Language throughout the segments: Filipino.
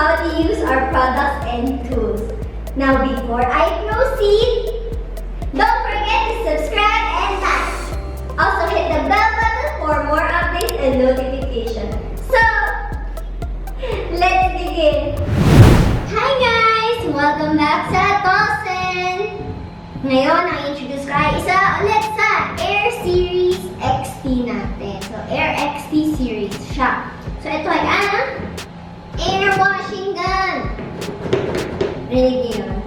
how to use our products and tools. Now, before I proceed, don't forget to subscribe and like. Also, hit the bell button for more updates and notifications. So, let's begin. Hi guys! Welcome back sa Tolsen! Ngayon, ang introduce ko ay isa ulit sa Air Series XT natin. So, Air XT Series siya. So, ito ay air washing gun. Rinig niyo yun?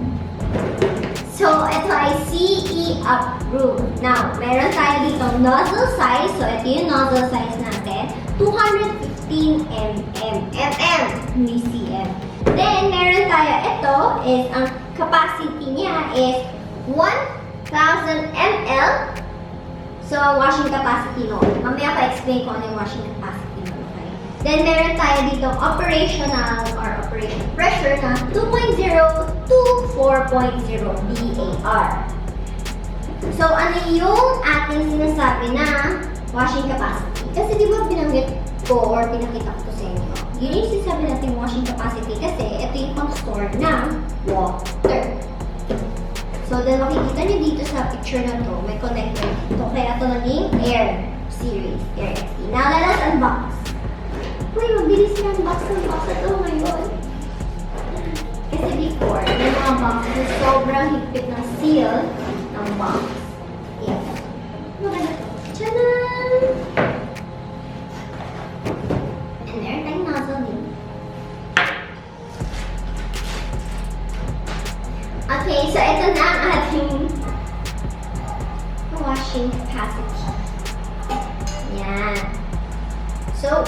So, ito ay CE approved. Now, meron tayo ditong nozzle size. So, ito yung nozzle size natin. 215 mm. Hindi cm. Then, meron tayo, ito is, ang capacity niya is 1,000 ml. So, washing capacity mo. Mamaya pa explain ko ano yung washing capacity mo. Okay? Then, meron tayo dito operational or operation pressure na 2.0 to 4.0 bar. So, ano yung ating sinasabi na washing capacity? Kasi di ba binanggit ko or pinakita ko sa inyo? Yun yung sinasabi natin washing capacity kasi ito yung pang-store ng water. So, then makikita niyo dito sa picture na to, may connector dito. Kaya ito naging Air Series, Air XT. Now, let us unbox. Uy, mabilis na unbox ng box na ito ngayon. Kasi before, yung mga boxes, sobrang higpit ng seal ng box. Yan. Maganda ito. Tchanan! And meron tayong nozzle din. Okay, so ito na ang ating washing capacity. Yan. So,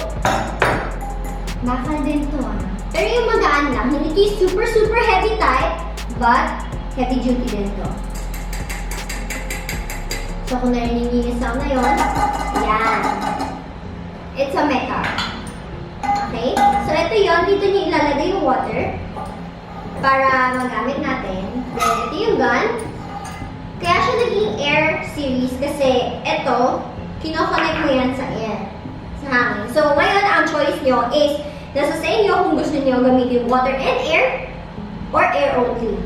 bakal din ito Pero yung magaan lang, hindi ito yung super heavy type, but heavy duty din ito. So, kung narinig sa ngayon, yan. It's a metal. Okay? So, ito yun. Dito nyo ilalagay yung water para magamit natin. Then, ito yung gun. Kaya siya naging Air Series kasi ito, kinoconnect mo yan sa air. Sa hangin. So, ngayon, ang choice nyo is nasa sa inyo kung gusto nyo gamitin water and air or air only.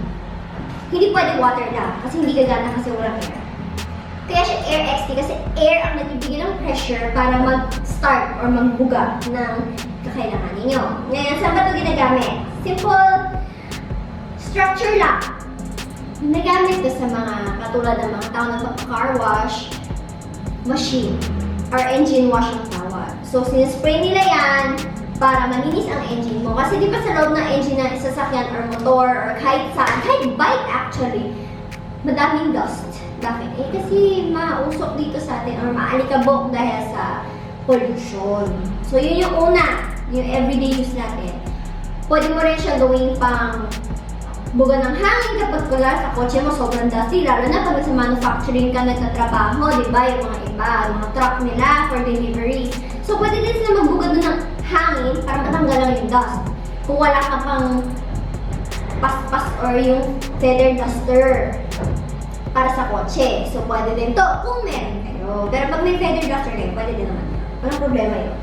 Hindi pwede water lang kasi hindi gagana kasi walang air. Kaya siya Air XT kasi air ang nagbibigay ng pressure para mag-start or magbuga ng kakailangan ninyo. Ngayon, saan ba ito ginagamit? Simple structure lang. Nagamit ito sa mga katulad ng mga tao na car wash machine or engine washing towel. So, sinispray nila yan para malinis ang engine mo. Kasi di ba sa loob ng engine ng sasakyan or motor or kahit saan, kahit bike actually, madaming dust. Bakit? Eh kasi mausok dito sa atin or maalikabok dahil sa pollution. So, yun yung una, yung everyday use natin. Pwede mo rin siya gawing pang buga ng hangin kapag wala sa kotse mo sobrang dusty, lalo na pag sa manufacturing ka nagtatrabaho, di ba? Yung mga iba, yung mga truck nila for deliveries. So, pwede din sila magbuga doon ng hangin para matanggal lang yung dust. Kung wala ka pang paspas or yung feather duster para sa kotse. So, pwede din to kung meron kayo. Pero pag may feather duster kayo, pwede din naman. Walang problema yun.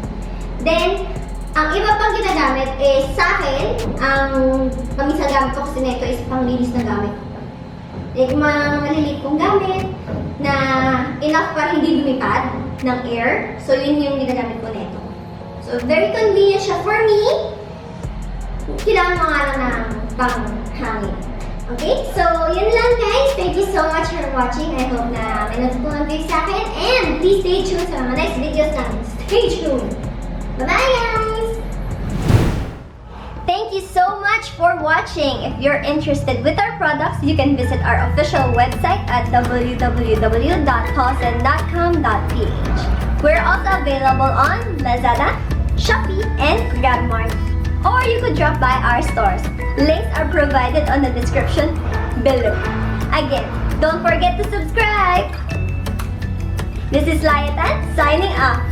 Then, ang iba pang ginagamit is sa akin, ang pamisang gamit ko kasi nito is panglinis na gamit. Like, mga maliliit kong gamit na enough para hindi lumipad ng air. So, yun yung ginagamit ko nito. So, very convenient siya for me. Kailangan mo nga lang ng panghangin. Okay? So, yun lang guys. Thank you so much for watching. I hope na may natutunan kayo sa akin. And please stay tuned sa mga next videos namin. Stay tuned! Bye-bye guys! Thank you so much for watching. If you're interested with our products, you can visit our official website at www.tolsen.com.ph. We're also available on Lazada, Shopee, and GRABMART. Or you could drop by our stores. Links are provided on the description below. Again, don't forget to subscribe! This is Layatan signing off.